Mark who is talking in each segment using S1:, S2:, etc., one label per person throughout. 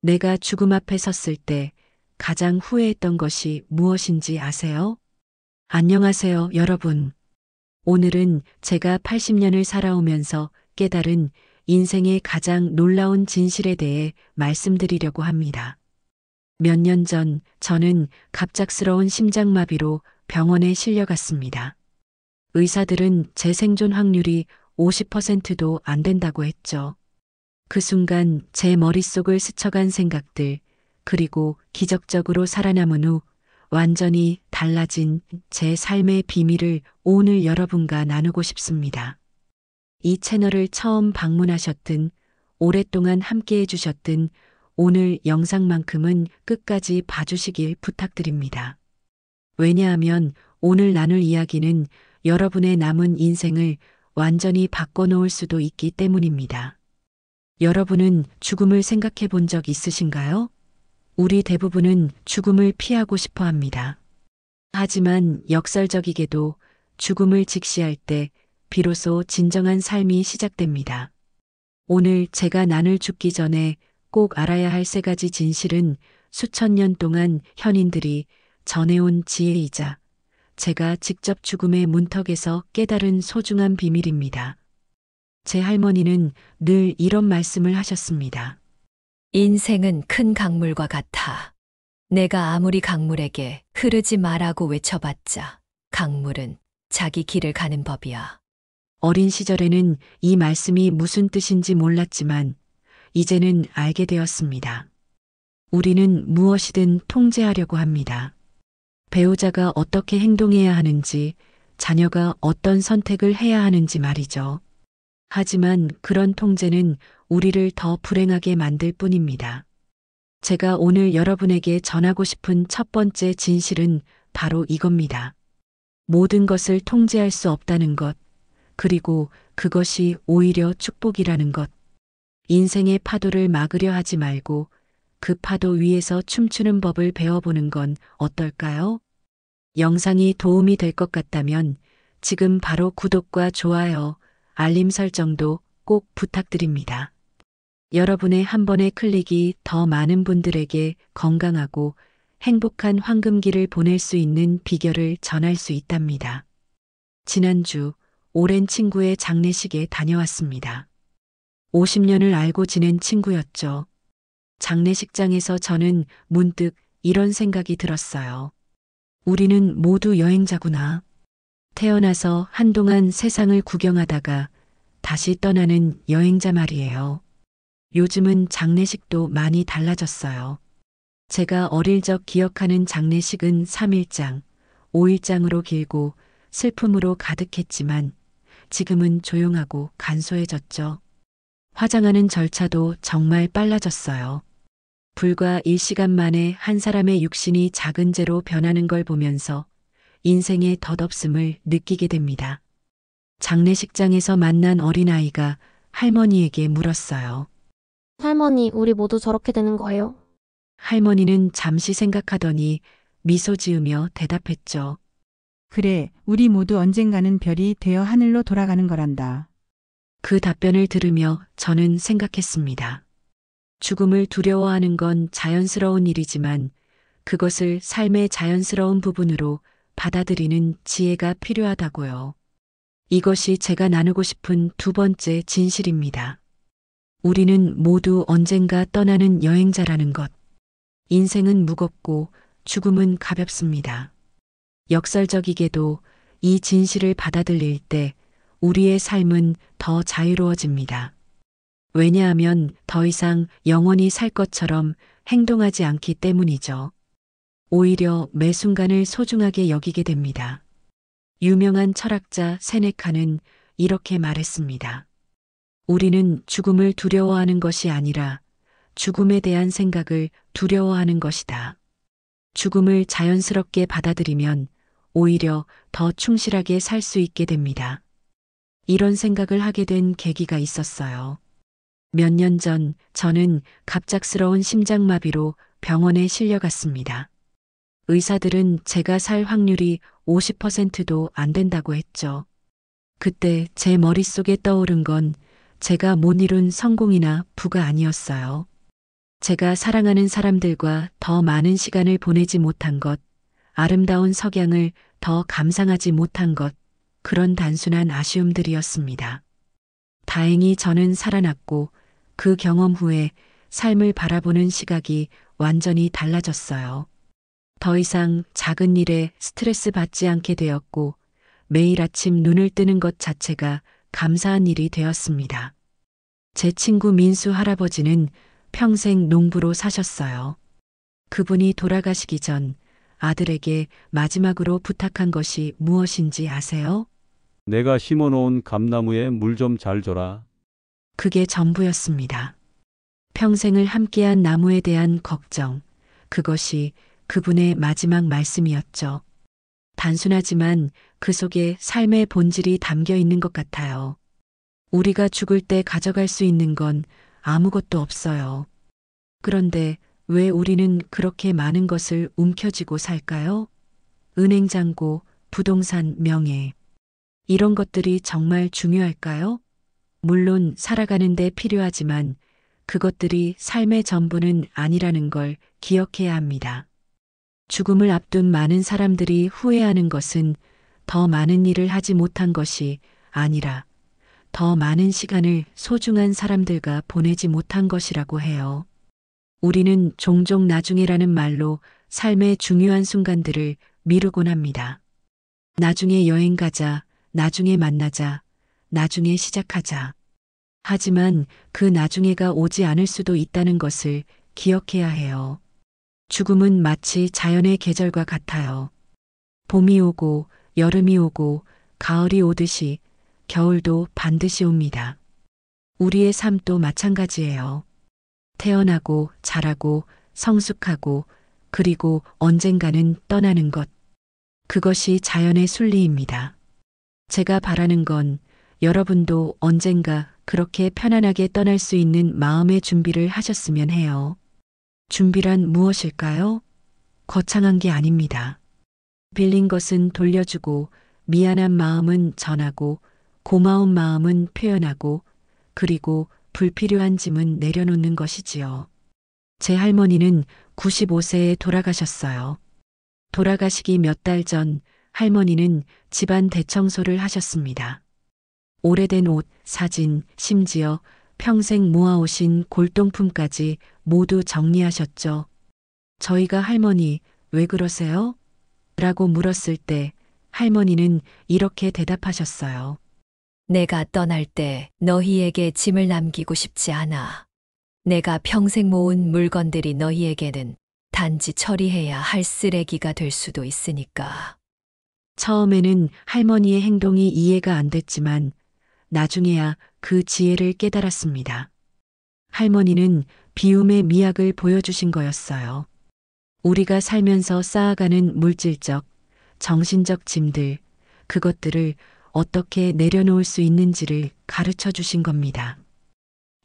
S1: 내가 죽음 앞에 섰을 때 가장 후회했던 것이 무엇인지 아세요? 안녕하세요, 여러분. 오늘은 제가 80년을 살아오면서 깨달은 인생의 가장 놀라운 진실에 대해 말씀드리려고 합니다. 몇 년 전 저는 갑작스러운 심장마비로 병원에 실려갔습니다. 의사들은 제 생존 확률이 50%도 안 된다고 했죠. 그 순간 제 머릿속을 스쳐간 생각들, 그리고 기적적으로 살아남은 후 완전히 달라진 제 삶의 비밀을 오늘 여러분과 나누고 싶습니다. 이 채널을 처음 방문하셨든 오랫동안 함께 해주셨든 오늘 영상만큼은 끝까지 봐주시길 부탁드립니다. 왜냐하면 오늘 나눌 이야기는 여러분의 남은 인생을 완전히 바꿔놓을 수도 있기 때문입니다. 여러분은 죽음을 생각해 본 적 있으신가요? 우리 대부분은 죽음을 피하고 싶어 합니다. 하지만 역설적이게도 죽음을 직시할 때 비로소 진정한 삶이 시작됩니다. 오늘 제가 나눌 죽기 전에 꼭 알아야 할 세 가지 진실은 수천 년 동안 현인들이 전해온 지혜이자 제가 직접 죽음의 문턱에서 깨달은 소중한 비밀입니다. 제 할머니는 늘 이런 말씀을 하셨습니다.
S2: 인생은 큰 강물과 같아. 내가 아무리 강물에게 흐르지 말라고 외쳐봤자 강물은 자기 길을 가는 법이야.
S1: 어린 시절에는 이 말씀이 무슨 뜻인지 몰랐지만 이제는 알게 되었습니다. 우리는 무엇이든 통제하려고 합니다. 배우자가 어떻게 행동해야 하는지, 자녀가 어떤 선택을 해야 하는지 말이죠. 하지만 그런 통제는 우리를 더 불행하게 만들 뿐입니다. 제가 오늘 여러분에게 전하고 싶은 첫 번째 진실은 바로 이겁니다. 모든 것을 통제할 수 없다는 것, 그리고 그것이 오히려 축복이라는 것. 인생의 파도를 막으려 하지 말고 그 파도 위에서 춤추는 법을 배워보는 건 어떨까요? 영상이 도움이 될 것 같다면 지금 바로 구독과 좋아요, 알림 설정도 꼭 부탁드립니다. 여러분의 한 번의 클릭이 더 많은 분들에게 건강하고 행복한 황금기를 보낼 수 있는 비결을 전할 수 있답니다. 지난주 오랜 친구의 장례식에 다녀왔습니다. 50년을 알고 지낸 친구였죠. 장례식장에서 저는 문득 이런 생각이 들었어요. 우리는 모두 여행자구나. 태어나서 한동안 세상을 구경하다가 다시 떠나는 여행자 말이에요. 요즘은 장례식도 많이 달라졌어요. 제가 어릴 적 기억하는 장례식은 3일장, 5일장으로 길고 슬픔으로 가득했지만 지금은 조용하고 간소해졌죠. 화장하는 절차도 정말 빨라졌어요. 불과 1시간 만에 한 사람의 육신이 작은 재로 변하는 걸 보면서 인생의 덧없음을 느끼게 됩니다. 장례식장에서 만난 어린아이가 할머니에게 물었어요.
S3: 할머니, 우리 모두 저렇게 되는 거예요?
S1: 할머니는 잠시 생각하더니 미소 지으며 대답했죠.
S4: 그래, 우리 모두 언젠가는 별이 되어 하늘로 돌아가는 거란다.
S1: 그 답변을 들으며 저는 생각했습니다. 죽음을 두려워하는 건 자연스러운 일이지만 그것을 삶의 자연스러운 부분으로 받아들이는 지혜가 필요하다고요. 이것이 제가 나누고 싶은 두 번째 진실입니다. 우리는 모두 언젠가 떠나는 여행자라는 것. 인생은 무겁고 죽음은 가볍습니다. 역설적이게도 이 진실을 받아들일 때 우리의 삶은 더 자유로워집니다. 왜냐하면 더 이상 영원히 살 것처럼 행동하지 않기 때문이죠. 오히려 매 순간을 소중하게 여기게 됩니다. 유명한 철학자 세네카는 이렇게 말했습니다. 우리는 죽음을 두려워하는 것이 아니라 죽음에 대한 생각을 두려워하는 것이다. 죽음을 자연스럽게 받아들이면 오히려 더 충실하게 살 수 있게 됩니다. 이런 생각을 하게 된 계기가 있었어요. 몇 년 전 저는 갑작스러운 심장마비로 병원에 실려갔습니다. 의사들은 제가 살 확률이 50%도 안 된다고 했죠. 그때 제 머릿속에 떠오른 건 제가 못 이룬 성공이나 부가 아니었어요. 제가 사랑하는 사람들과 더 많은 시간을 보내지 못한 것, 아름다운 석양을 더 감상하지 못한 것, 그런 단순한 아쉬움들이었습니다. 다행히 저는 살아났고 그 경험 후에 삶을 바라보는 시각이 완전히 달라졌어요. 더 이상 작은 일에 스트레스 받지 않게 되었고 매일 아침 눈을 뜨는 것 자체가 감사한 일이 되었습니다. 제 친구 민수 할아버지는 평생 농부로 사셨어요. 그분이 돌아가시기 전 아들에게 마지막으로 부탁한 것이 무엇인지 아세요?
S5: 내가 심어놓은 감나무에 물 좀 잘 줘라.
S1: 그게 전부였습니다. 평생을 함께한 나무에 대한 걱정, 그것이 그분의 마지막 말씀이었죠. 단순하지만 그 속에 삶의 본질이 담겨 있는 것 같아요. 우리가 죽을 때 가져갈 수 있는 건 아무것도 없어요. 그런데 왜 우리는 그렇게 많은 것을 움켜쥐고 살까요? 은행 잔고, 부동산, 명예. 이런 것들이 정말 중요할까요? 물론 살아가는 데 필요하지만 그것들이 삶의 전부는 아니라는 걸 기억해야 합니다. 죽음을 앞둔 많은 사람들이 후회하는 것은 더 많은 일을 하지 못한 것이 아니라 더 많은 시간을 소중한 사람들과 보내지 못한 것이라고 해요. 우리는 종종 나중에라는 말로 삶의 중요한 순간들을 미루곤 합니다. 나중에 여행 가자, 나중에 만나자, 나중에 시작하자. 하지만 그 나중에가 오지 않을 수도 있다는 것을 기억해야 해요. 죽음은 마치 자연의 계절과 같아요. 봄이 오고 여름이 오고 가을이 오듯이 겨울도 반드시 옵니다. 우리의 삶도 마찬가지예요. 태어나고 자라고 성숙하고 그리고 언젠가는 떠나는 것. 그것이 자연의 순리입니다. 제가 바라는 건 여러분도 언젠가 그렇게 편안하게 떠날 수 있는 마음의 준비를 하셨으면 해요. 준비란 무엇일까요? 거창한 게 아닙니다. 빌린 것은 돌려주고 미안한 마음은 전하고 고마운 마음은 표현하고 그리고 불필요한 짐은 내려놓는 것이지요. 제 할머니는 95세에 돌아가셨어요. 돌아가시기 몇 달 전 할머니는 집안 대청소를 하셨습니다. 오래된 옷, 사진, 심지어 평생 모아오신 골동품까지 모두 정리하셨죠. 저희가 할머니, 왜 그러세요? 라고 물었을 때 할머니는 이렇게 대답하셨어요.
S2: 내가 떠날 때 너희에게 짐을 남기고 싶지 않아. 내가 평생 모은 물건들이 너희에게는 단지 처리해야 할 쓰레기가 될 수도 있으니까.
S1: 처음에는 할머니의 행동이 이해가 안 됐지만 나중에야 그 지혜를 깨달았습니다. 할머니는 비움의 미학을 보여주신 거였어요. 우리가 살면서 쌓아가는 물질적, 정신적 짐들, 그것들을 어떻게 내려놓을 수 있는지를 가르쳐 주신 겁니다.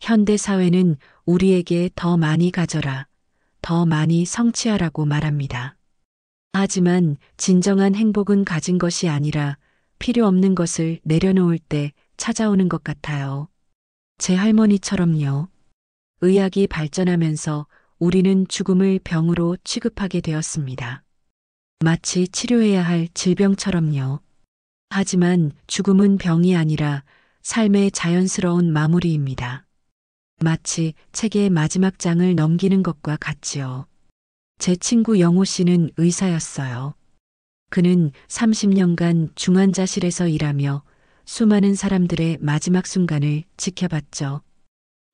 S1: 현대 사회는 우리에게 더 많이 가져라, 더 많이 성취하라고 말합니다. 하지만 진정한 행복은 가진 것이 아니라 필요 없는 것을 내려놓을 때 찾아오는 것 같아요. 제 할머니처럼요. 의학이 발전하면서 우리는 죽음을 병으로 취급하게 되었습니다. 마치 치료해야 할 질병처럼요. 하지만 죽음은 병이 아니라 삶의 자연스러운 마무리입니다. 마치 책의 마지막 장을 넘기는 것과 같지요. 제 친구 영호 씨는 의사였어요. 그는 30년간 중환자실에서 일하며 수많은 사람들의 마지막 순간을 지켜봤죠.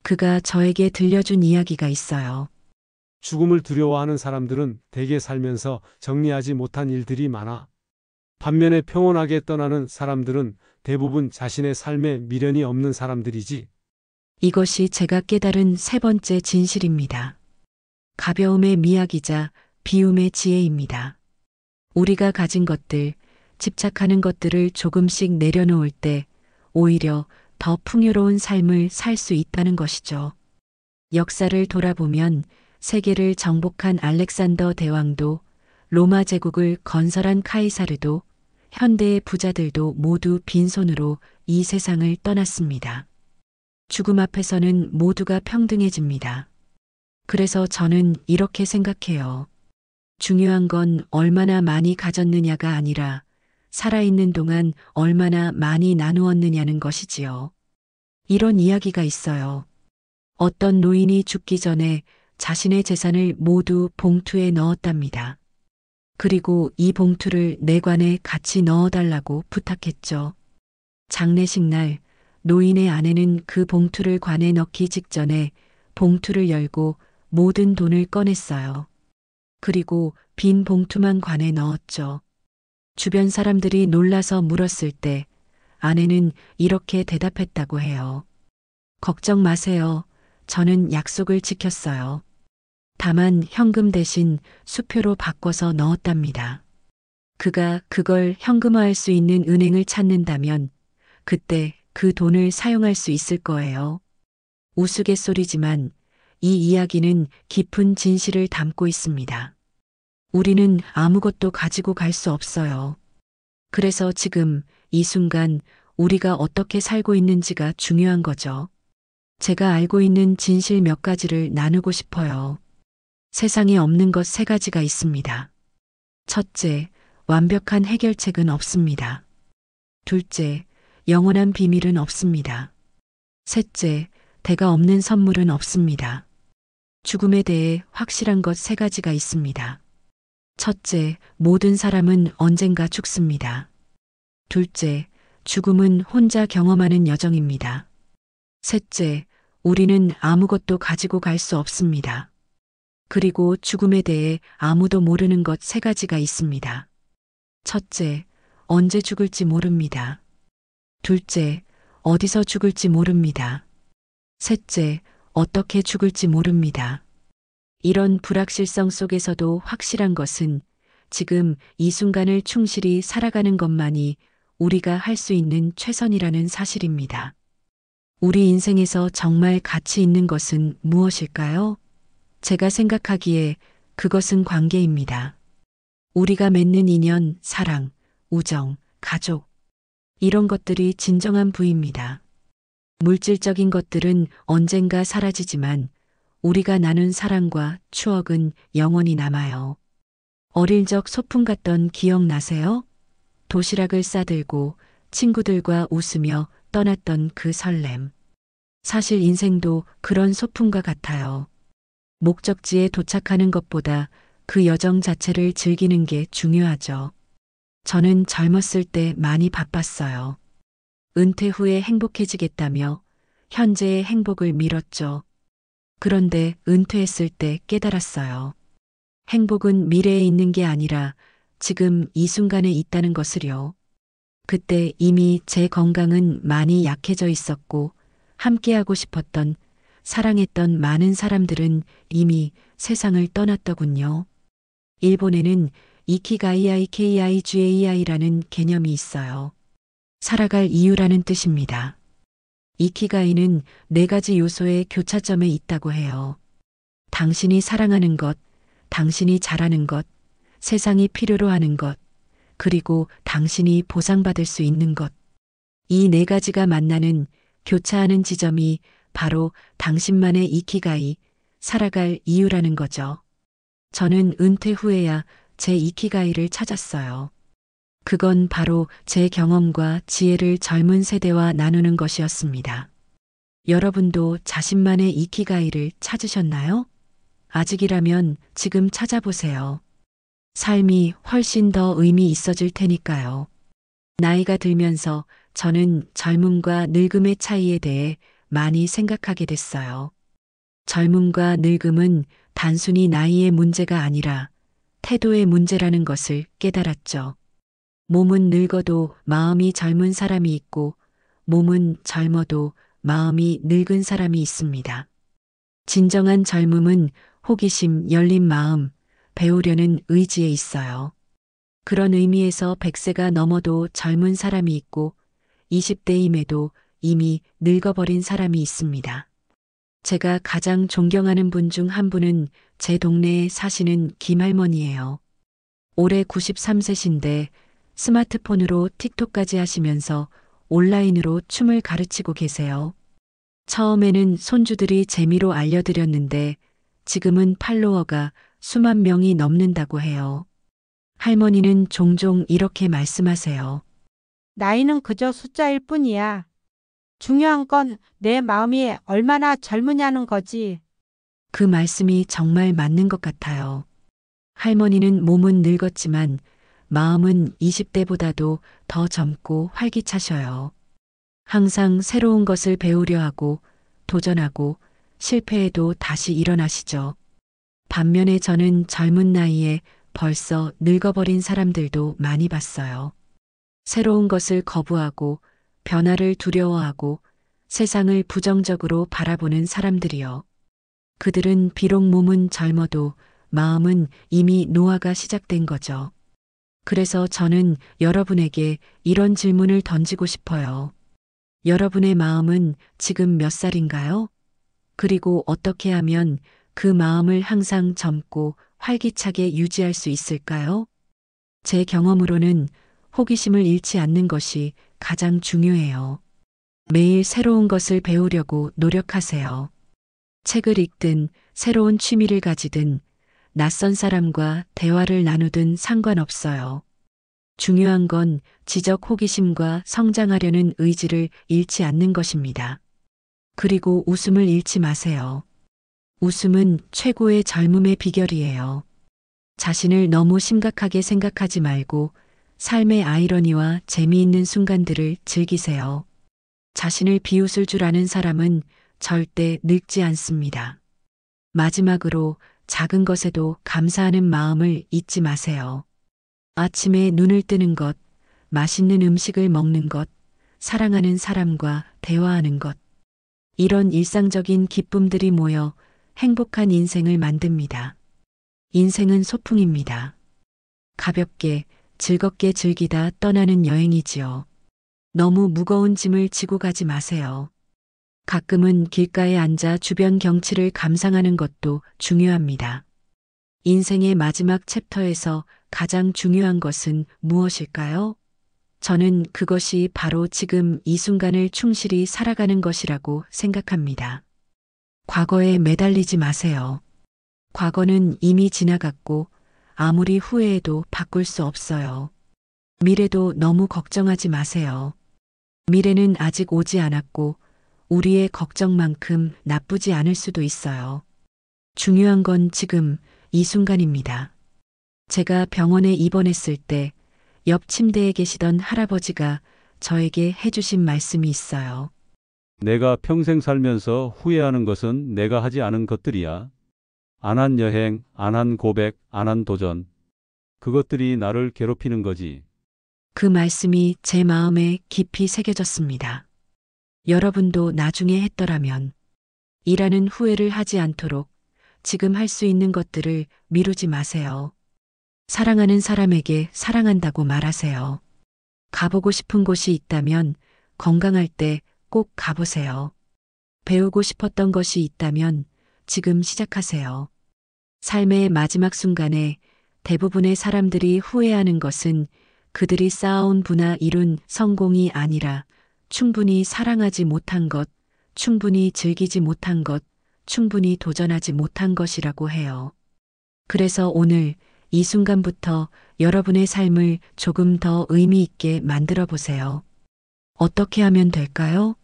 S1: 그가 저에게 들려준 이야기가 있어요.
S6: 죽음을 두려워하는 사람들은 대개 살면서 정리하지 못한 일들이 많아. 반면에 평온하게 떠나는 사람들은 대부분 자신의 삶에 미련이 없는 사람들이지.
S1: 이것이 제가 깨달은 세 번째 진실입니다. 가벼움의 미학이자 비움의 지혜입니다. 우리가 가진 것들, 집착하는 것들을 조금씩 내려놓을 때 오히려 더 풍요로운 삶을 살 수 있다는 것이죠. 역사를 돌아보면 세계를 정복한 알렉산더 대왕도 로마 제국을 건설한 카이사르도 현대의 부자들도 모두 빈손으로 이 세상을 떠났습니다. 죽음 앞에서는 모두가 평등해집니다. 그래서 저는 이렇게 생각해요. 중요한 건 얼마나 많이 가졌느냐가 아니라 살아있는 동안 얼마나 많이 나누었느냐는 것이지요. 이런 이야기가 있어요. 어떤 노인이 죽기 전에 자신의 재산을 모두 봉투에 넣었답니다. 그리고 이 봉투를 내관에 같이 넣어달라고 부탁했죠. 장례식 날 노인의 아내는 그 봉투를 관에 넣기 직전에 봉투를 열고 모든 돈을 꺼냈어요. 그리고 빈 봉투만 관에 넣었죠. 주변 사람들이 놀라서 물었을 때 아내는 이렇게 대답했다고 해요. 걱정 마세요. 저는 약속을 지켰어요. 다만 현금 대신 수표로 바꿔서 넣었답니다. 그가 그걸 현금화할 수 있는 은행을 찾는다면 그때 그 돈을 사용할 수 있을 거예요. 우스갯소리지만 이 이야기는 깊은 진실을 담고 있습니다. 우리는 아무것도 가지고 갈 수 없어요. 그래서 지금 이 순간 우리가 어떻게 살고 있는지가 중요한 거죠. 제가 알고 있는 진실 몇 가지를 나누고 싶어요. 세상에 없는 것 3가지가 있습니다. 첫째, 완벽한 해결책은 없습니다. 둘째, 영원한 비밀은 없습니다. 셋째, 대가 없는 선물은 없습니다. 죽음에 대해 확실한 것 3가지가 있습니다. 첫째, 모든 사람은 언젠가 죽습니다. 둘째, 죽음은 혼자 경험하는 여정입니다. 셋째, 우리는 아무것도 가지고 갈 수 없습니다. 그리고 죽음에 대해 아무도 모르는 것 3가지가 있습니다. 첫째, 언제 죽을지 모릅니다. 둘째, 어디서 죽을지 모릅니다. 셋째, 어떻게 죽을지 모릅니다. 이런 불확실성 속에서도 확실한 것은 지금 이 순간을 충실히 살아가는 것만이 우리가 할 수 있는 최선이라는 사실입니다. 우리 인생에서 정말 가치 있는 것은 무엇일까요? 제가 생각하기에 그것은 관계입니다. 우리가 맺는 인연, 사랑, 우정, 가족, 이런 것들이 진정한 부입니다. 물질적인 것들은 언젠가 사라지지만 우리가 나눈 사랑과 추억은 영원히 남아요. 어릴 적 소풍 갔던 기억 나세요? 도시락을 싸들고 친구들과 웃으며 떠났던 그 설렘. 사실 인생도 그런 소풍과 같아요. 목적지에 도착하는 것보다 그 여정 자체를 즐기는 게 중요하죠. 저는 젊었을 때 많이 바빴어요. 은퇴 후에 행복해지겠다며 현재의 행복을 밀었죠. 그런데 은퇴했을 때 깨달았어요. 행복은 미래에 있는 게 아니라 지금 이 순간에 있다는 것을요. 그때 이미 제 건강은 많이 약해져 있었고 함께하고 싶었던, 사랑했던 많은 사람들은 이미 세상을 떠났더군요. 일본에는 이키가이아이 KIGAI라는 개념이 있어요. 살아갈 이유라는 뜻입니다. 이키가이는 4가지 요소의 교차점에 있다고 해요. 당신이 사랑하는 것, 당신이 잘하는 것, 세상이 필요로 하는 것, 그리고 당신이 보상받을 수 있는 것. 이 4가지가 만나는, 교차하는 지점이 바로 당신만의 이키가이, 살아갈 이유라는 거죠. 저는 은퇴 후에야 제 이키가이를 찾았어요. 그건 바로 제 경험과 지혜를 젊은 세대와 나누는 것이었습니다. 여러분도 자신만의 이키가이를 찾으셨나요? 아직이라면 지금 찾아보세요. 삶이 훨씬 더 의미 있어질 테니까요. 나이가 들면서 저는 젊음과 늙음의 차이에 대해 많이 생각하게 됐어요. 젊음과 늙음은 단순히 나이의 문제가 아니라 태도의 문제라는 것을 깨달았죠. 몸은 늙어도 마음이 젊은 사람이 있고 몸은 젊어도 마음이 늙은 사람이 있습니다. 진정한 젊음은 호기심, 열린 마음, 배우려는 의지에 있어요. 그런 의미에서 100세가 넘어도 젊은 사람이 있고 20대임에도 이미 늙어버린 사람이 있습니다. 제가 가장 존경하는 분 중 한 분은 제 동네에 사시는 김할머니예요. 올해 93세신데 스마트폰으로 틱톡까지 하시면서 온라인으로 춤을 가르치고 계세요. 처음에는 손주들이 재미로 알려드렸는데 지금은 팔로워가 수만 명이 넘는다고 해요. 할머니는 종종 이렇게 말씀하세요.
S7: 나이는 그저 숫자일 뿐이야. 중요한 건 내 마음이 얼마나 젊으냐는 거지.
S1: 그 말씀이 정말 맞는 것 같아요. 할머니는 몸은 늙었지만 마음은 20대보다도 더 젊고 활기차셔요. 항상 새로운 것을 배우려 하고 도전하고 실패해도 다시 일어나시죠. 반면에 저는 젊은 나이에 벌써 늙어버린 사람들도 많이 봤어요. 새로운 것을 거부하고 변화를 두려워하고 세상을 부정적으로 바라보는 사람들이요. 그들은 비록 몸은 젊어도 마음은 이미 노화가 시작된 거죠. 그래서 저는 여러분에게 이런 질문을 던지고 싶어요. 여러분의 마음은 지금 몇 살인가요? 그리고 어떻게 하면 그 마음을 항상 젊고 활기차게 유지할 수 있을까요? 제 경험으로는 호기심을 잃지 않는 것이 가장 중요해요. 매일 새로운 것을 배우려고 노력하세요. 책을 읽든 새로운 취미를 가지든 낯선 사람과 대화를 나누든 상관없어요. 중요한 건 지적 호기심과 성장하려는 의지를 잃지 않는 것입니다. 그리고 웃음을 잃지 마세요. 웃음은 최고의 젊음의 비결이에요. 자신을 너무 심각하게 생각하지 말고 삶의 아이러니와 재미있는 순간들을 즐기세요. 자신을 비웃을 줄 아는 사람은 절대 늙지 않습니다. 마지막으로 작은 것에도 감사하는 마음을 잊지 마세요. 아침에 눈을 뜨는 것, 맛있는 음식을 먹는 것, 사랑하는 사람과 대화하는 것. 이런 일상적인 기쁨들이 모여 행복한 인생을 만듭니다. 인생은 소풍입니다. 가볍게, 즐겁게 즐기다 떠나는 여행이지요. 너무 무거운 짐을 지고 가지 마세요. 가끔은 길가에 앉아 주변 경치를 감상하는 것도 중요합니다. 인생의 마지막 챕터에서 가장 중요한 것은 무엇일까요? 저는 그것이 바로 지금 이 순간을 충실히 살아가는 것이라고 생각합니다. 과거에 매달리지 마세요. 과거는 이미 지나갔고 아무리 후회해도 바꿀 수 없어요. 미래도 너무 걱정하지 마세요. 미래는 아직 오지 않았고 우리의 걱정만큼 나쁘지 않을 수도 있어요. 중요한 건 지금 이 순간입니다. 제가 병원에 입원했을 때 옆 침대에 계시던 할아버지가 저에게 해주신 말씀이 있어요.
S5: 내가 평생 살면서 후회하는 것은 내가 하지 않은 것들이야. 안 한 여행, 안 한 고백, 안 한 도전. 그것들이 나를 괴롭히는 거지.
S1: 그 말씀이 제 마음에 깊이 새겨졌습니다. 여러분도 나중에 했더라면 이라는 후회를 하지 않도록 지금 할 수 있는 것들을 미루지 마세요. 사랑하는 사람에게 사랑한다고 말하세요. 가보고 싶은 곳이 있다면 건강할 때 꼭 가보세요. 배우고 싶었던 것이 있다면 지금 시작하세요. 삶의 마지막 순간에 대부분의 사람들이 후회하는 것은 그들이 쌓아온 부나 이룬 성공이 아니라 충분히 사랑하지 못한 것, 충분히 즐기지 못한 것, 충분히 도전하지 못한 것이라고 해요. 그래서 오늘 이 순간부터 여러분의 삶을 조금 더 의미 있게 만들어 보세요. 어떻게 하면 될까요?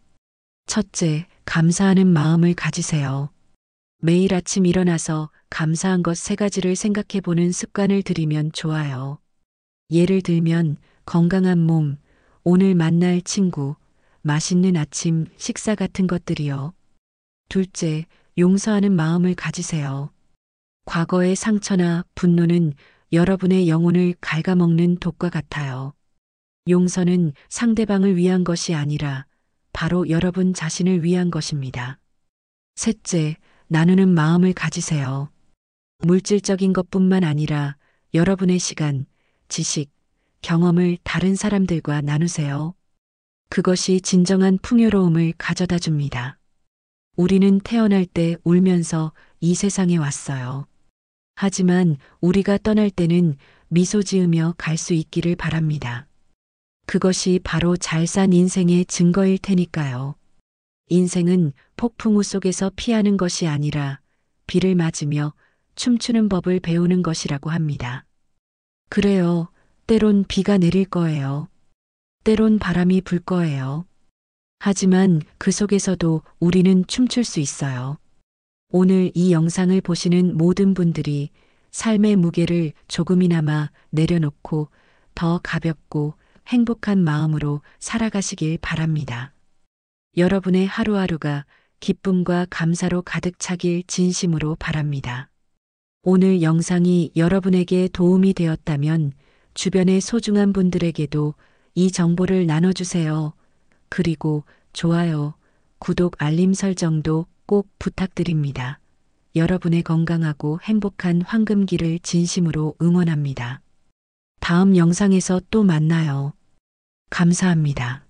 S1: 첫째, 감사하는 마음을 가지세요. 매일 아침 일어나서 감사한 것 3가지를 생각해 보는 습관을 들이면 좋아요. 예를 들면 건강한 몸, 오늘 만날 친구, 맛있는 아침 식사 같은 것들이요. 둘째, 용서하는 마음을 가지세요. 과거의 상처나 분노는 여러분의 영혼을 갉아먹는 독과 같아요. 용서는 상대방을 위한 것이 아니라 바로 여러분 자신을 위한 것입니다. 셋째, 나누는 마음을 가지세요. 물질적인 것뿐만 아니라 여러분의 시간, 지식, 경험을 다른 사람들과 나누세요. 그것이 진정한 풍요로움을 가져다 줍니다. 우리는 태어날 때 울면서 이 세상에 왔어요. 하지만 우리가 떠날 때는 미소 지으며 갈 수 있기를 바랍니다. 그것이 바로 잘 산 인생의 증거일 테니까요. 인생은 폭풍우 속에서 피하는 것이 아니라 비를 맞으며 춤추는 법을 배우는 것이라고 합니다. 그래요. 때론 비가 내릴 거예요. 때론 바람이 불 거예요. 하지만 그 속에서도 우리는 춤출 수 있어요. 오늘 이 영상을 보시는 모든 분들이 삶의 무게를 조금이나마 내려놓고 더 가볍고 행복한 마음으로 살아가시길 바랍니다. 여러분의 하루하루가 기쁨과 감사로 가득 차길 진심으로 바랍니다. 오늘 영상이 여러분에게 도움이 되었다면 주변의 소중한 분들에게도 이 정보를 나눠주세요. 그리고 좋아요, 구독, 알림 설정도 꼭 부탁드립니다. 여러분의 건강하고 행복한 황금기를 진심으로 응원합니다. 다음 영상에서 또 만나요. 감사합니다.